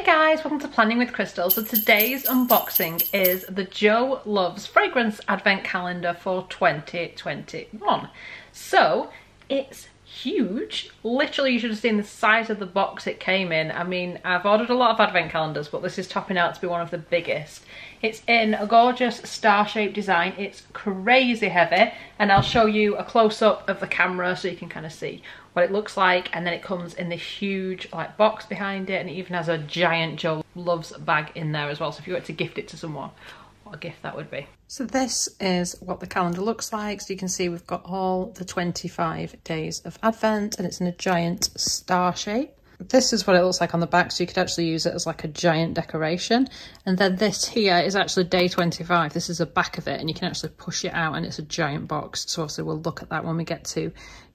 guys, welcome to Planning with Crystal. So today's unboxing is the Jo Loves Fragrance Advent Calendar for 2021. So it's huge. Literally, you should have seen the size of the box it came in. I mean, I've ordered a lot of advent calendars, but this is topping out to be one of the biggest. It's in a gorgeous star-shaped design. It's crazy heavy, and I'll show you a close-up of the camera so you can kind of see what it looks like. And then it comes in this huge like box behind it, and it even has a giant Jo Loves bag in there as well. So if you were to gift it to someone, what a gift that would be. So this is what the calendar looks like. So you can see we've got all the 25 days of Advent, and it's in a giant star shape. This is what it looks like on the back, so you could actually use it as like a giant decoration. And then this here is actually day 25. This is the back of it, and you can actually push it out, and it's a giant box. So obviously we'll look at that when we get to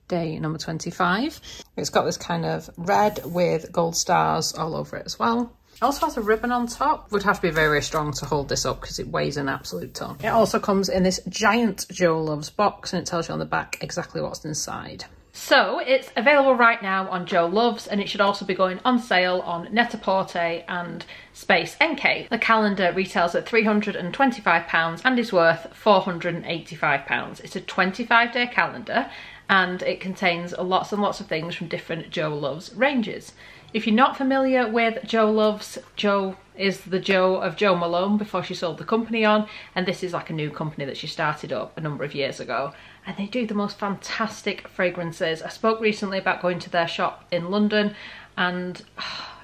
day number 25. It's got this kind of red with gold stars all over it as well. It also has a ribbon on top. Would have to be very, very strong to hold this up because it weighs an absolute ton. It also comes in this giant Jo Loves box, and it tells you on the back exactly what's inside. So it's available right now on Jo Loves, and it should also be going on sale on Net-a-Porter and Space NK. The calendar retails at £325 and is worth £485. It's a 25-day calendar, and it contains lots and lots of things from different Jo Loves ranges. If you're not familiar with Jo Loves, Jo is the Jo of Jo Malone before she sold the company on, and this is like a new company that she started up a number of years ago, and they do the most fantastic fragrances. I spoke recently about going to their shop in London, and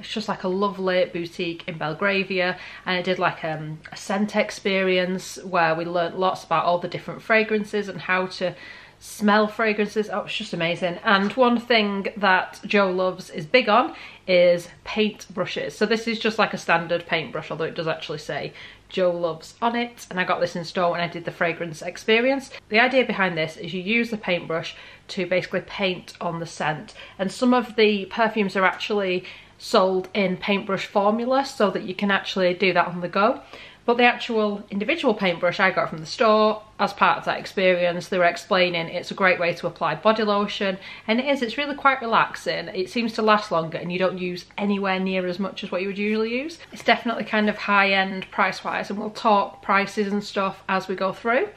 it's just like a lovely boutique in Belgravia, and I did like a scent experience where we learnt lots about all the different fragrances and how to smell fragrances. Oh, it's just amazing. And one thing that Jo Loves is big on is paint brushes. So this is just like a standard paintbrush, although it does actually say Jo Loves on it, and I got this in store when I did the fragrance experience. The idea behind this is you use the paintbrush to basically paint on the scent, and some of the perfumes are actually sold in paintbrush formula so that you can actually do that on the go. But the actual individual paintbrush I got from the store as part of that experience, they were explaining it's a great way to apply body lotion, and it's really quite relaxing. It seems to last longer, and you don't use anywhere near as much as what you would usually use. It's definitely kind of high-end price-wise, and we'll talk prices and stuff as we go through.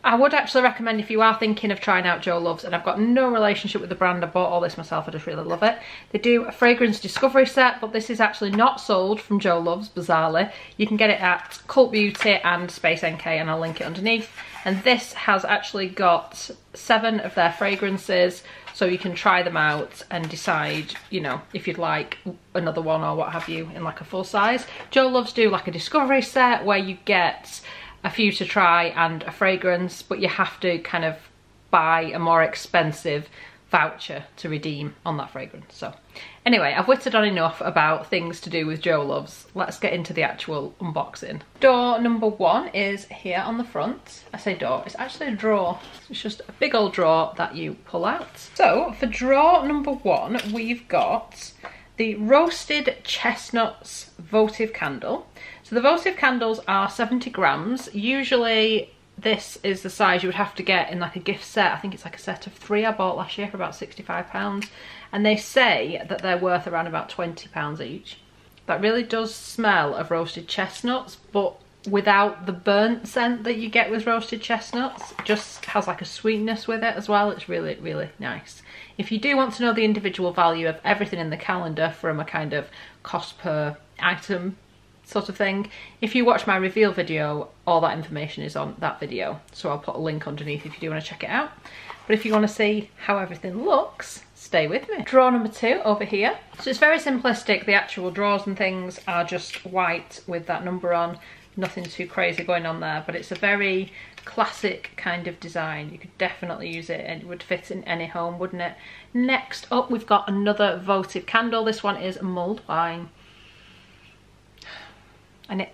I would actually recommend, if you are thinking of trying out Jo Loves, and I've got no relationship with the brand, I bought all this myself, I just really love it. They do a fragrance discovery set, but this is actually not sold from Jo Loves, bizarrely. You can get it at Cult Beauty and Space NK, and I'll link it underneath. And this has actually got 7 of their fragrances, so you can try them out and decide, you know, if you'd like another one or what have you in like a full size. Jo Loves do like a discovery set where you get a few to try and a fragrance, but you have to kind of buy a more expensive voucher to redeem on that fragrance. So anyway, I've whittled on enough about things to do with Jo Loves. Let's get into the actual unboxing. Door number 1 is here on the front. I say door, it's actually a drawer. It's just a big old drawer that you pull out. So for drawer number 1, we've got the Roasted Chestnuts Votive candle. So the Votive candles are 70 grams. Usually this is the size you would have to get in like a gift set. I think it's like a set of 3 I bought last year for about £65. And they say that they're worth around about £20 each. That really does smell of roasted chestnuts, but without the burnt scent that you get with roasted chestnuts. It just has like a sweetness with it as well. It's really, really nice. If you do want to know the individual value of everything in the calendar from a kind of cost per item sort of thing, if you watch my reveal video, all that information is on that video, so I'll put a link underneath if you do want to check it out. But if you want to see how everything looks, stay with me. Drawer number 2 over here. So it's very simplistic. The actual drawers and things are just white with that number on. Nothing too crazy going on there, but it's a very classic kind of design. You could definitely use it and it would fit in any home, wouldn't it? Next up, we've got another Votive candle. This one is mulled wine. And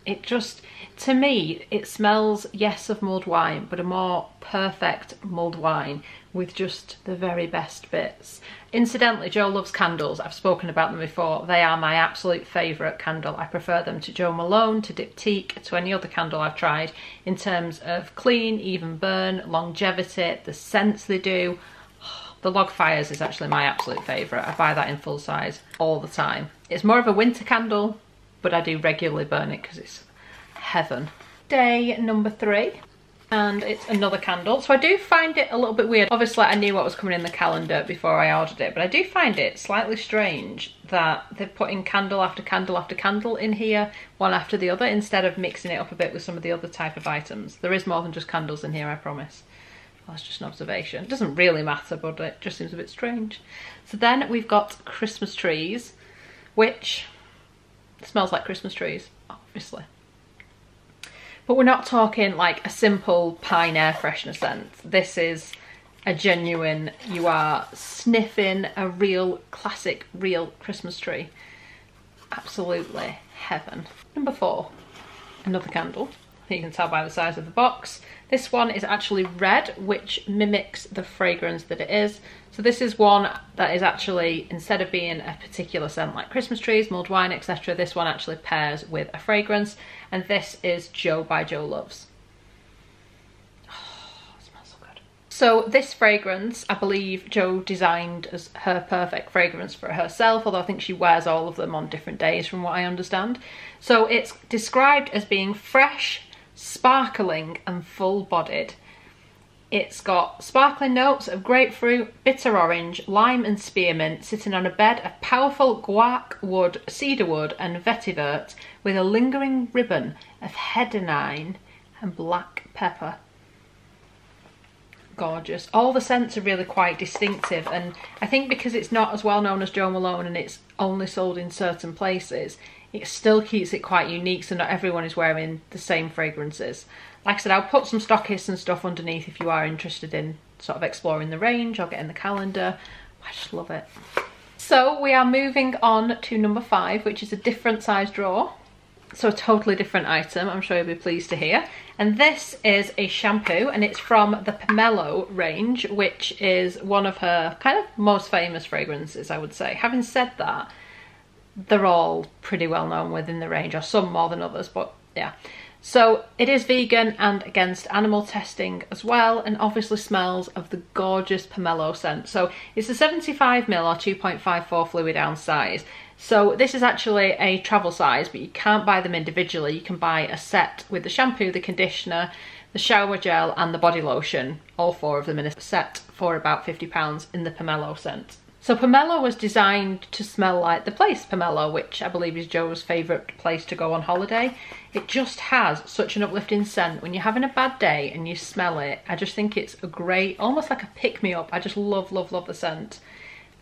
it just, to me, it smells, yes, of mulled wine, but a more perfect mulled wine with just the very best bits. Incidentally, Jo Loves candles, I've spoken about them before. They are my absolute favourite candle. I prefer them to Jo Malone, to Diptyque, to any other candle I've tried in terms of clean, even burn, longevity, the scents they do. The Log Fires is actually my absolute favourite. I buy that in full size all the time. It's more of a winter candle, but I do regularly burn it because it's heaven. Day number 3. And it's another candle. So I do find it a little bit weird. Obviously I knew what was coming in the calendar before I ordered it, but I do find it slightly strange that they're putting candle after candle after candle in here, one after the other, instead of mixing it up a bit with some of the other type of items. There is more than just candles in here, I promise. Well, that's just an observation. It doesn't really matter, but it just seems a bit strange. So then we've got Christmas trees, which smells like Christmas trees, obviously. But we're not talking like a simple pine air freshener scent. This is a genuine, you are sniffing a real classic, real Christmas tree. Absolutely heaven. Number 4, another candle. I think you can tell by the size of the box. This one is actually red, which mimics the fragrance that it is. So this is one that is actually, instead of being a particular scent like Christmas trees, mulled wine, etc., this one actually pairs with a fragrance. And this is Joe by Jo Loves. Oh, it smells so good. So this fragrance, I believe Jo designed as her perfect fragrance for herself, although I think she wears all of them on different days from what I understand. So it's described as being fresh, sparkling and full-bodied. It's got sparkling notes of grapefruit, bitter orange, lime and spearmint sitting on a bed of powerful guac wood, cedar wood and vetiver with a lingering ribbon of hedonine and black pepper. Gorgeous. All the scents are really quite distinctive, and I think because it's not as well known as Jo Malone and it's only sold in certain places, it still keeps it quite unique, so not everyone is wearing the same fragrances. Like I said, I'll put some stockists and stuff underneath if you are interested in sort of exploring the range or getting the calendar. I just love it. So we are moving on to number 5, which is a different size drawer. So a totally different item, I'm sure you'll be pleased to hear. And this is a shampoo, and it's from the Pomelo range, which is one of her kind of most famous fragrances, I would say. Having said that, they're all pretty well known within the range, or some more than others, but yeah. So it is vegan and against animal testing as well, and obviously smells of the gorgeous pomelo scent. So it's a 75ml or 2.54 fluid ounce size. So this is actually a travel size, but you can't buy them individually. You can buy a set with the shampoo, the conditioner, the shower gel and the body lotion, all 4 of them in a set for about £50 in the pomelo scent. So Pomelo was designed to smell like the place Pomelo, which I believe is Jo's favourite place to go on holiday. It just has such an uplifting scent. When you're having a bad day and you smell it, I just think it's a great, almost like a pick-me-up. I just love, love, love the scent.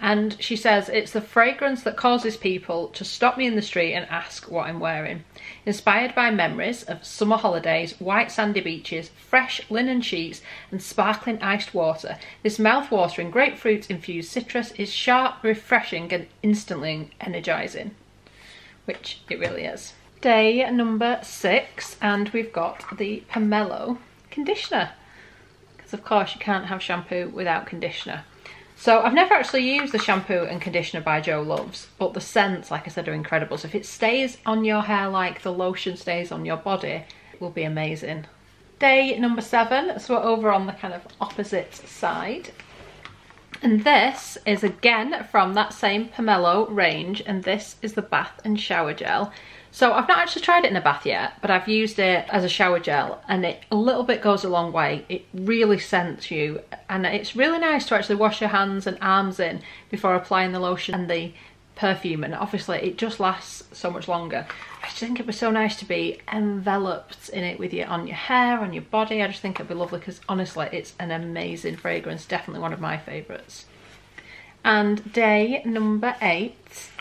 And she says, it's the fragrance that causes people to stop me in the street and ask what I'm wearing. Inspired by memories of summer holidays, white sandy beaches, fresh linen sheets and sparkling iced water, this mouth-watering grapefruit-infused citrus is sharp, refreshing and instantly energising. Which it really is. Day number 6, and we've got the Pomelo conditioner. Because of course you can't have shampoo without conditioner. So I've never actually used the shampoo and conditioner by Jo Loves, but the scents, like I said, are incredible. So if it stays on your hair like the lotion stays on your body, it will be amazing. Day number 7, so we're over on the kind of opposite side. And this is again from that same Pomelo range, and this is the bath and shower gel. So I've not actually tried it in a bath yet, but I've used it as a shower gel, and it a little bit goes a long way. It really scents you, and it's really nice to actually wash your hands and arms in before applying the lotion and the perfume, and obviously it just lasts so much longer. I just think it'd be so nice to be enveloped in it with you on your hair, on your body. I just think it'd be lovely because honestly it's an amazing fragrance, definitely one of my favourites. And day number 8,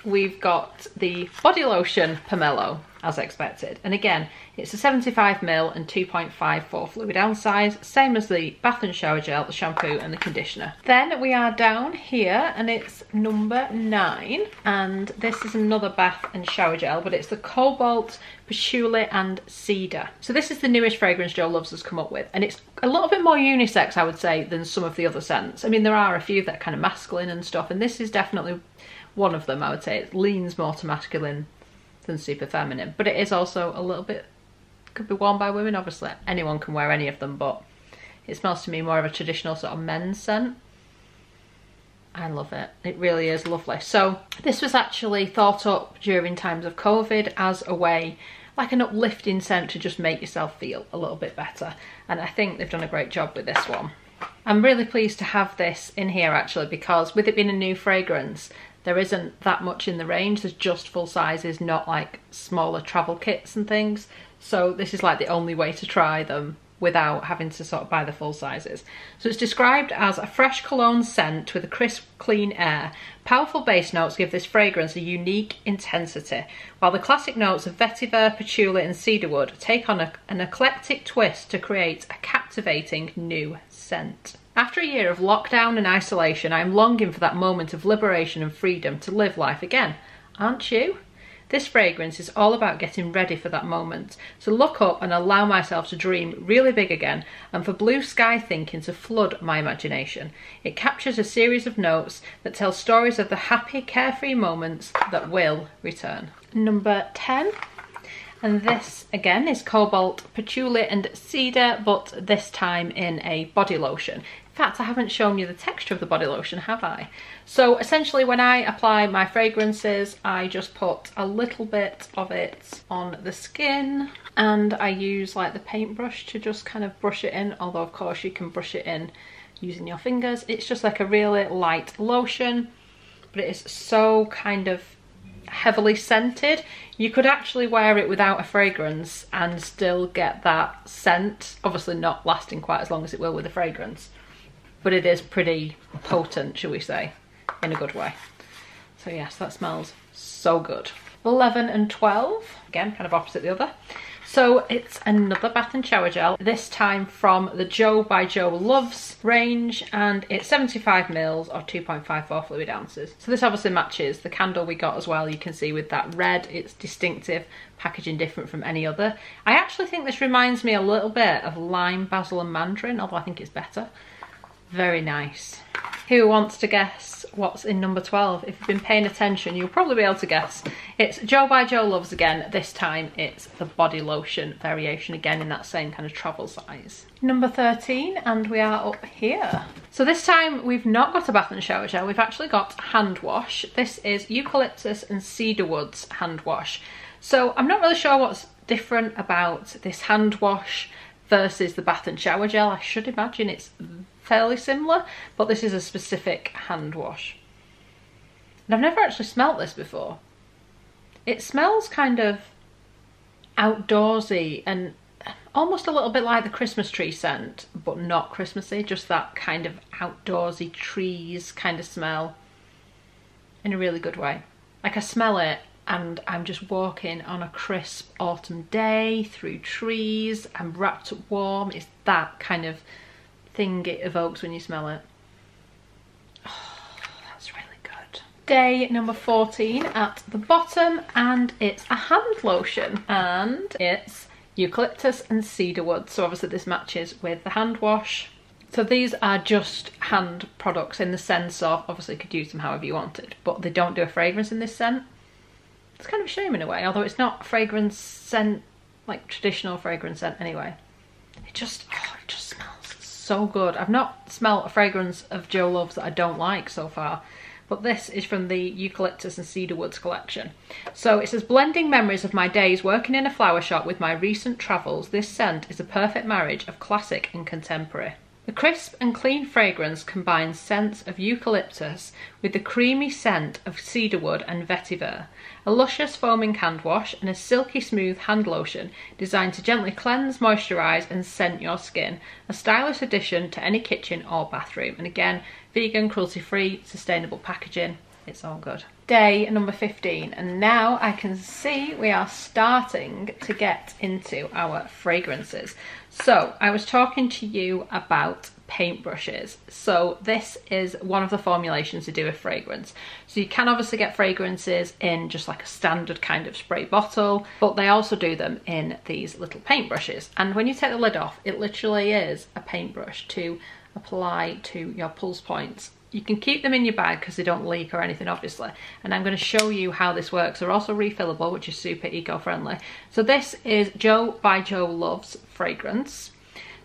we've got the body lotion Pomelo, as expected. And again, it's a 75ml and 2.54 fluid ounce size, same as the bath and shower gel, the shampoo and the conditioner. Then we are down here, and it's number 9, and this is another bath and shower gel, but it's the Cobalt, Patchouli and Cedar. So this is the newest fragrance Jo Loves has come up with, and it's a little bit more unisex, I would say, than some of the other scents. I mean, there are a few that are kind of masculine and stuff, and this is definitely one of them, I would say. It leans more to masculine than super feminine, but it is also a little bit, could be worn by women. Obviously anyone can wear any of them, but it smells to me more of a traditional sort of men's scent. I love it. It really is lovely. So this was actually thought up during times of COVID as a way, like an uplifting scent to just make yourself feel a little bit better. And I think they've done a great job with this one. I'm really pleased to have this in here actually, because with it being a new fragrance, there isn't that much in the range. There's just full sizes, not like smaller travel kits and things. So this is like the only way to try them without having to sort of buy the full sizes. So it's described as a fresh cologne scent with a crisp, clean air. Powerful base notes give this fragrance a unique intensity, while the classic notes of vetiver, patchouli and cedarwood take on an eclectic twist to create a captivating new scent. After a year of lockdown and isolation, I am longing for that moment of liberation and freedom to live life again. Aren't you? This fragrance is all about getting ready for that moment, to look up and allow myself to dream really big again, and for blue sky thinking to flood my imagination. It captures a series of notes that tell stories of the happy, carefree moments that will return. Number 10. And this again is Cobalt, Patchouli and Cedar, but this time in a body lotion. In fact, I haven't shown you the texture of the body lotion, have I? So essentially when I apply my fragrances, I just put a little bit of it on the skin, and I use like the paintbrush to just kind of brush it in, although of course you can brush it in using your fingers. It's just like a really light lotion, but it is so kind of heavily scented. You could actually wear it without a fragrance and still get that scent, obviously not lasting quite as long as it will with a fragrance, but it is pretty potent, shall we say, in a good way. So yes, that smells so good. 11 and 12, again kind of opposite the other. So it's another bath and shower gel, this time from the Jo by Jo Loves range, and it's 75 mils or 2.54 fluid ounces. So this obviously matches the candle we got as well. You can see with that red, it's distinctive, packaging different from any other. I actually think this reminds me a little bit of lime, basil and mandarin, although I think it's better. Very nice. Who wants to guess what's in number 12? If you've been paying attention, you'll probably be able to guess. It's Jo by Jo Loves again. This time it's the body lotion variation, again in that same kind of travel size. Number 13, and we are up here. So this time we've not got a bath and shower gel, we've actually got hand wash. This is eucalyptus and cedarwood's hand wash. So I'm not really sure what's different about this hand wash versus the bath and shower gel. I should imagine it's fairly similar, but this is a specific hand wash. And I've never actually smelt this before. It smells kind of outdoorsy and almost a little bit like the Christmas tree scent, but not Christmassy, just that kind of outdoorsy trees kind of smell in a really good way. Like I smell it and I'm just walking on a crisp autumn day through trees, I'm wrapped up warm. It's that kind of thing it evokes when you smell it. Oh, that's really good. Day number 14 at the bottom, and it's a hand lotion, and it's eucalyptus and cedarwood. So obviously this matches with the hand wash. So these are just hand products in the sense of, obviously you could use them however you wanted, but they don't do a fragrance in this scent. It's kind of a shame in a way, although it's not a fragrance scent, like traditional fragrance scent anyway. It just smells so good. I've not smelled a fragrance of Jo Loves that I don't like so far, but this is from the eucalyptus and cedarwoods collection. So it says, blending memories of my days working in a flower shop with my recent travels, this scent is a perfect marriage of classic and contemporary. The crisp and clean fragrance combines scents of eucalyptus with the creamy scent of cedarwood and vetiver, a luscious foaming hand wash and a silky smooth hand lotion designed to gently cleanse, moisturise and scent your skin. A stylish addition to any kitchen or bathroom. And again, vegan, cruelty-free, sustainable packaging. It's all good. Day number 15, and now I can see we are starting to get into our fragrances. So I was talking to you about paintbrushes. So this is one of the formulations to do a fragrance. So you can obviously get fragrances in just like a standard kind of spray bottle, but they also do them in these little paintbrushes. And when you take the lid off, it literally is a paintbrush to apply to your pulse points. You can keep them in your bag because they don't leak or anything, obviously. And I'm going to show you how this works. They're also refillable, which is super eco-friendly. So this is Jo by Jo Loves fragrance.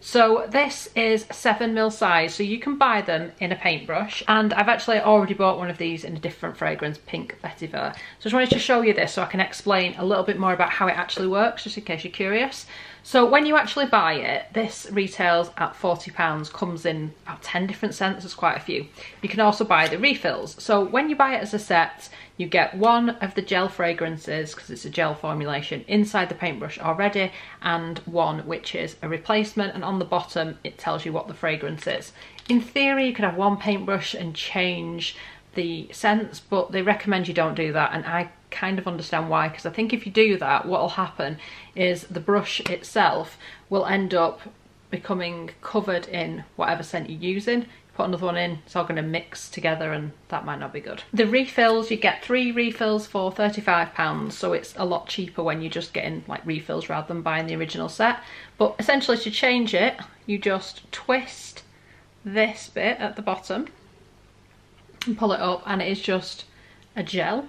So this is 7ml size, so you can buy them in a paintbrush, and I've actually already bought one of these in a different fragrance, Pink Vetiver. So I just wanted to show you this so I can explain a little bit more about how it actually works, just in case you're curious. So when you actually buy it, this retails at £40, comes in about 10 different scents, there's quite a few. You can also buy the refills. So when you buy it as a set, you get one of the gel fragrances, because it's a gel formulation, inside the paintbrush already, and one which is a replacement, and on the bottom it tells you what the fragrance is. In theory, you could have one paintbrush and change the scents, but they recommend you don't do that, and I kind of understand why, because I think if you do that, what will happen is the brush itself will end up becoming covered in whatever scent you're using. Put another one in, it's all going to mix together, and that might not be good. The refills, you get 3 refills for £35, so it's a lot cheaper when you're just getting like refills rather than buying the original set. But essentially, to change it, you just twist this bit at the bottom and pull it up, and it is just a gel.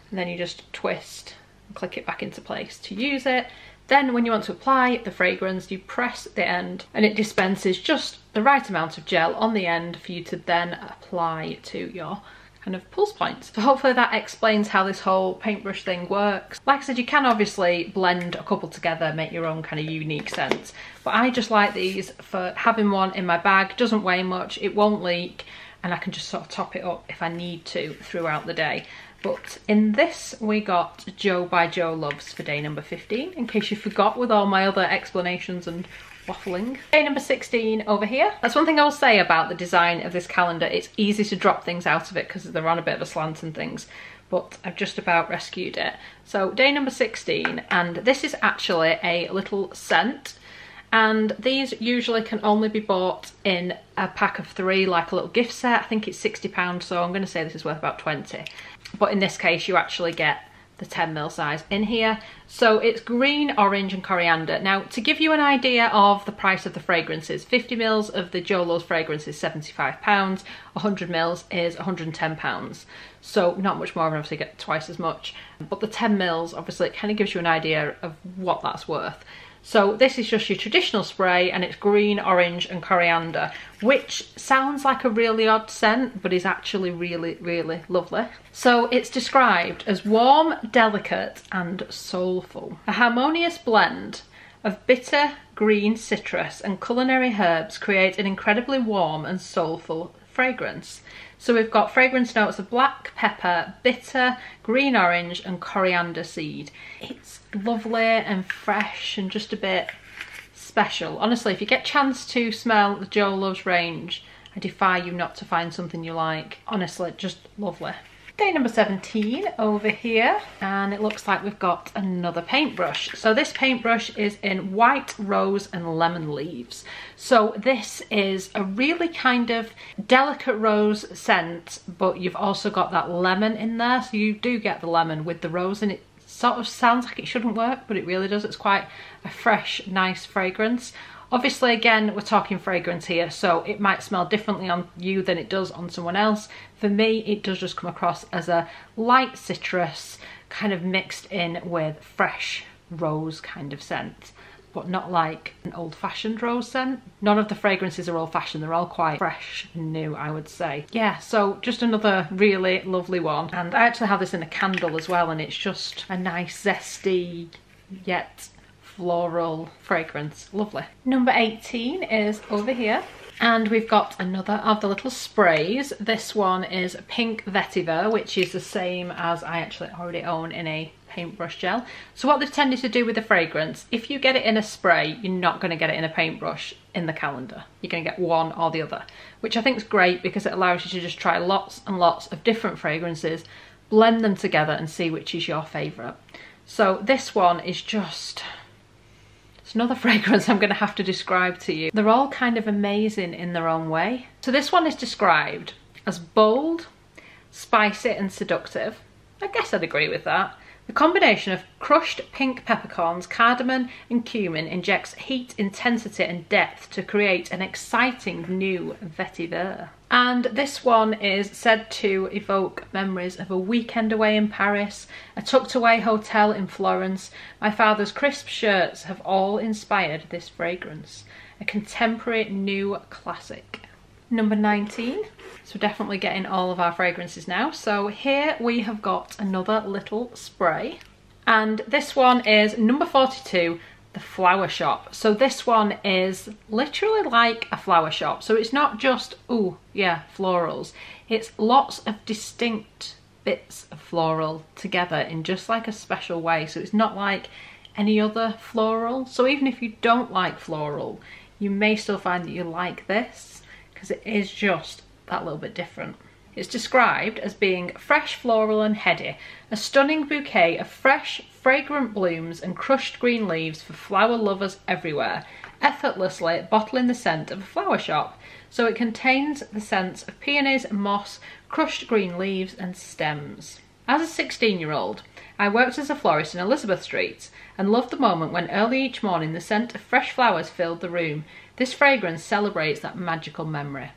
And then you just twist and click it back into place to use it. Then when you want to apply the fragrance, you press the end and it dispenses just the right amount of gel on the end for you to then apply to your kind of pulse points. So hopefully that explains how this whole paintbrush thing works. Like I said, you can obviously blend a couple together, make your own kind of unique scents, but I just like these for having one in my bag. It doesn't weigh much, it won't leak, and I can just sort of top it up if I need to throughout the day. But in this we got Joe by Joe Loves for day number 15, in case you forgot with all my other explanations and waffling. Day number 16 over here. That's one thing I will say about the design of this calendar. It's easy to drop things out of it because they're on a bit of a slant and things, but I've just about rescued it. So day number 16, and this is actually a little scent. And these usually can only be bought in a pack of 3, like a little gift set. I think it's £60, so I'm going to say this is worth about 20. But in this case, you actually get the 10ml size in here. So it's green, orange and coriander. Now, to give you an idea of the price of the fragrances, 50ml of the Joe Loves fragrance is £75, 100ml is £110. So not much more, and obviously get twice as much. But the 10ml, obviously, it kind of gives you an idea of what that's worth. So this is just your traditional spray, and it's green, orange and coriander, which sounds like a really odd scent, but is actually really, really lovely. So it's described as warm, delicate and soulful. A harmonious blend of bitter, green citrus and culinary herbs create an incredibly warm and soulful fragrance. So we've got fragrance notes of black pepper, bitter, green orange and coriander seed. It's lovely and fresh and just a bit special. Honestly, if you get a chance to smell the Joe Loves range, I defy you not to find something you like. Honestly, just lovely. Day number 17 over here, and it looks like we've got another paintbrush. So this paintbrush is in white rose and lemon leaves. So this is a really kind of delicate rose scent, but you've also got that lemon in there. So you do get the lemon with the rose, and it sort of sounds like it shouldn't work, but it really does. It's quite a fresh, nice fragrance. Obviously, again, we're talking fragrance here, so it might smell differently on you than it does on someone else. For me, it does just come across as a light citrus, kind of mixed in with fresh rose kind of scent, but not like an old-fashioned rose scent. None of the fragrances are old-fashioned, they're all quite fresh and new, I would say. Yeah, so just another really lovely one. And I actually have this in a candle as well, and it's just a nice, zesty, yet floral fragrance. Lovely. Number 18 is over here, and we've got another of the little sprays. This one is Pink Vetiver, which is the same as I actually already own in a paintbrush gel. So what they've tended to do with the fragrance, if you get it in a spray, you're not going to get it in a paintbrush in the calendar. You're going to get one or the other, which I think is great because it allows you to just try lots and lots of different fragrances, blend them together and see which is your favourite. So this one is just... it's another fragrance I'm going to have to describe to you. They're all kind of amazing in their own way. So this one is described as bold, spicy and seductive. I guess I'd agree with that. The combination of crushed pink peppercorns, cardamom and cumin injects heat, intensity and depth to create an exciting new vetiver. And this one is said to evoke memories of a weekend away in Paris, a tucked away hotel in Florence. My father's crisp shirts have all inspired this fragrance. a contemporary new classic. Number 19. So we're definitely getting all of our fragrances now. So here we have got another little spray. And this one is number 42, the Flower Shop. So this one is literally like a flower shop. So it's not just, ooh, yeah, florals. It's lots of distinct bits of floral together in just like a special way. So it's not like any other floral. So even if you don't like floral, you may still find that you like this because it is just that little bit different. It's described as being fresh, floral and heady, a stunning bouquet of fresh, fragrant blooms and crushed green leaves for flower lovers everywhere, effortlessly bottling the scent of a flower shop. So it contains the scents of peonies, moss, crushed green leaves and stems. As a 16-year-old, I worked as a florist in Elizabeth Street and loved the moment when early each morning the scent of fresh flowers filled the room. This fragrance celebrates that magical memory.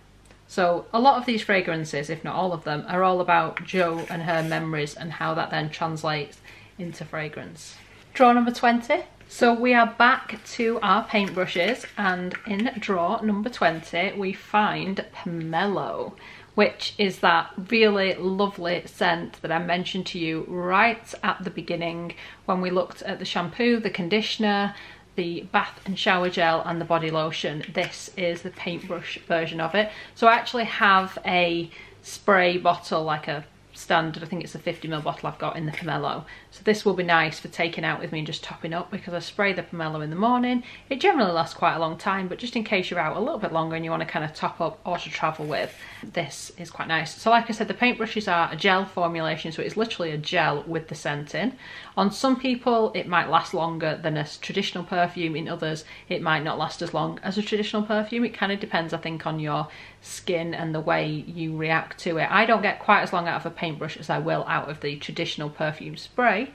So a lot of these fragrances, if not all of them, are all about Jo and her memories and how that then translates into fragrance. Drawer number 20. So we are back to our paintbrushes, and in drawer number 20 we find Pomelo, which is that really lovely scent that I mentioned to you right at the beginning when we looked at the shampoo, the conditioner, the bath and shower gel and the body lotion. This is the paintbrush version of it. So I actually have a spray bottle, like a standard, I think it's a 50ml bottle I've got in the Pomelo. So this will be nice for taking out with me and just topping up, because I spray the Pomelo in the morning. It generally lasts quite a long time, but just in case you're out a little bit longer and you want to kind of top up or to travel with, this is quite nice. So like I said, the paintbrushes are a gel formulation, so it's literally a gel with the scent in. On some people it might last longer than a traditional perfume, in others it might not last as long as a traditional perfume. It kind of depends, I think, on your skin and the way you react to it. I don't get quite as long out of a paintbrush as I will out of the traditional perfume spray,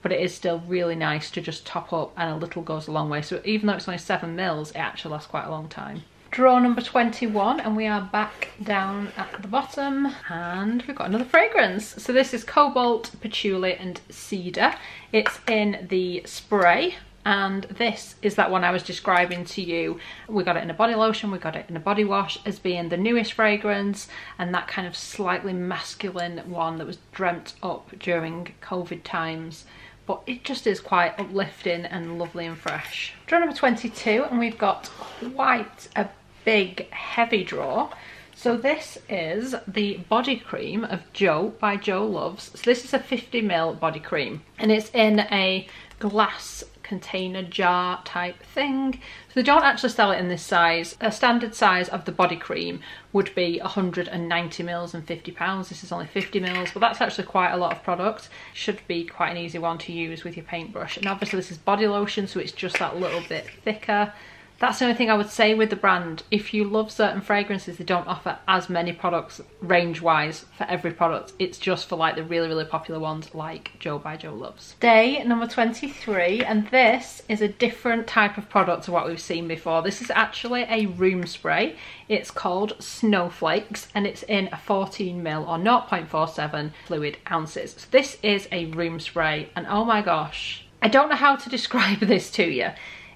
but it is still really nice to just top up, and a little goes a long way. So even though it's only 7ml, it actually lasts quite a long time. Drawer number 21, and we are back down at the bottom, and we've got another fragrance. So this is Cobalt, Patchouli and Cedar. It's in the spray, and this is that one I was describing to you. We got it in a body lotion, we got it in a body wash as being the newest fragrance, and that kind of slightly masculine one that was dreamt up during COVID times. But it just is quite uplifting and lovely and fresh. Drawer number 22, and we've got quite a big heavy drawer. So this is the body cream of Jo by Jo Loves. So this is a 50ml body cream, and it's in a glass container jar type thing. So they don't actually sell it in this size. A standard size of the body cream would be 190ml and £50. This is only 50ml, but that's actually quite a lot of product. Should be quite an easy one to use with your paintbrush. And obviously this is body lotion, so it's just that little bit thicker. That's the only thing I would say with the brand. If you love certain fragrances, they don't offer as many products range-wise for every product. It's just for like the really, really popular ones like Jo by Jo Loves. Day number 23, and this is a different type of product to what we've seen before. This is actually a room spray. It's called Snowflakes, and it's in a 14ml or 0.47 fluid ounces. So this is a room spray, and oh my gosh, I don't know how to describe this to you.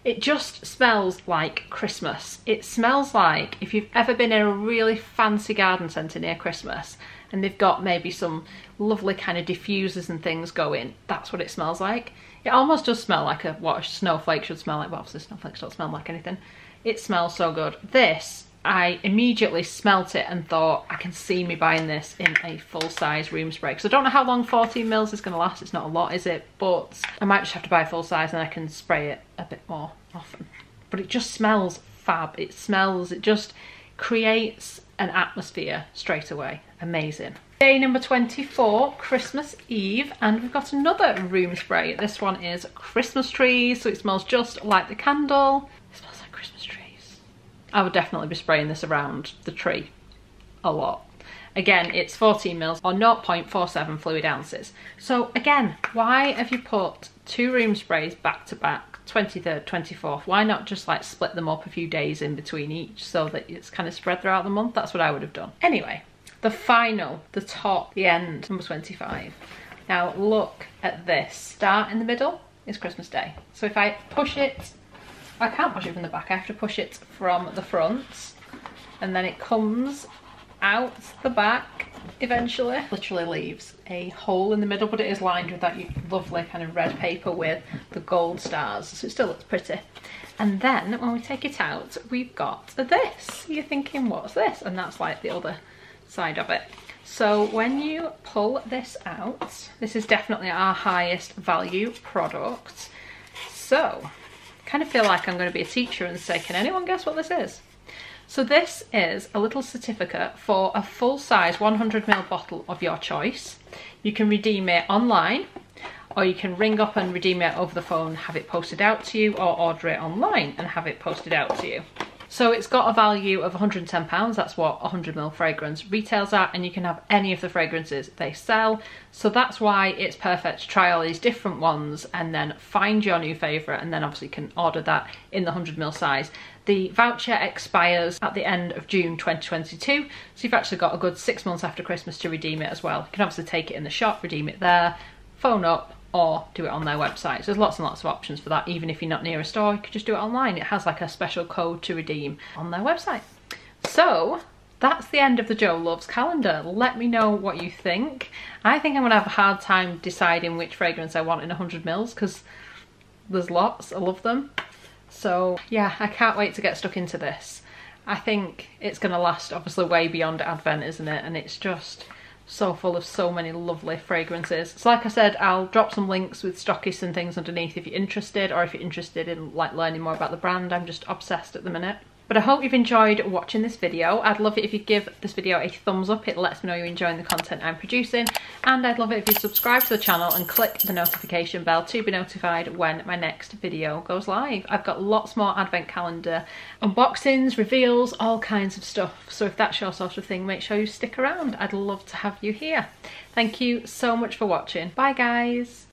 It just smells like Christmas. It smells like if you've ever been in a really fancy garden centre near Christmas and they've got maybe some lovely kind of diffusers and things going. That's what it smells like. It almost does smell like what a snowflake should smell like, but obviously snowflakes don't smell like anything. It smells so good. This, I immediately smelt it and thought, I can see me buying this in a full-size room spray. Because I don't know how long 14ml is going to last. It's not a lot, is it? But I might just have to buy a full size and I can spray it a bit more often. But it just smells fab. It just creates an atmosphere straight away. Amazing. Day number 24, Christmas Eve, and we've got another room spray. This one is Christmas trees, so it smells just like the candle. It smells like Christmas trees. I would definitely be spraying this around the tree a lot. Again, it's 14ml or 0.47 fluid ounces. So again, why have you put two room sprays back to back, 23rd, 24th? Why not just like split them up a few days in between each so that it's kind of spread throughout the month? That's what I would have done. Anyway, the final, the top, the end, number 25. Now look at this. Start in the middle is Christmas Day. So if I push it I can't push it from the back, I have to push it from the front, and then it comes out the back eventually. Literally leaves a hole in the middle, but it is lined with that lovely kind of red paper with the gold stars, so it still looks pretty. And then when we take it out, we've got this. You're thinking, what's this? And that's like the other side of it. So when you pull this out, this is definitely our highest value product. So kind of feel like I'm going to be a teacher and say, can anyone guess what this is? So this is a little certificate for a full-size 100ml bottle of your choice. You can redeem it online, or you can ring up and redeem it over the phone, have it posted out to you, or order it online and have it posted out to you. So it's got a value of £110, that's what 100ml fragrance retails at, and you can have any of the fragrances they sell. So that's why it's perfect to try all these different ones and then find your new favourite, and then obviously you can order that in the 100ml size. The voucher expires at the end of June 2022, so you've actually got a good 6 months after Christmas to redeem it as well. You can obviously take it in the shop, redeem it there, phone up, or do it on their website. So there's lots and lots of options for that. Even if you're not near a store, you could just do it online. It has like a special code to redeem on their website. So that's the end of the Jo Loves calendar. Let me know what you think. I think I'm gonna have a hard time deciding which fragrance I want in 100ml because there's lots, I love them. So yeah, I can't wait to get stuck into this. I think it's gonna last obviously way beyond Advent, isn't it? And it's just so full of so many lovely fragrances. So like I said, I'll drop some links with stockists and things underneath if you're interested, or if you're interested in like learning more about the brand. I'm just obsessed at the minute. But I hope you've enjoyed watching this video. I'd love it if you give this video a thumbs up. It lets me know you're enjoying the content I'm producing. And I'd love it if you subscribe to the channel and click the notification bell to be notified when my next video goes live. I've got lots more advent calendar unboxings, reveals, all kinds of stuff. So if that's your sort of thing, make sure you stick around. I'd love to have you here. Thank you so much for watching. Bye guys.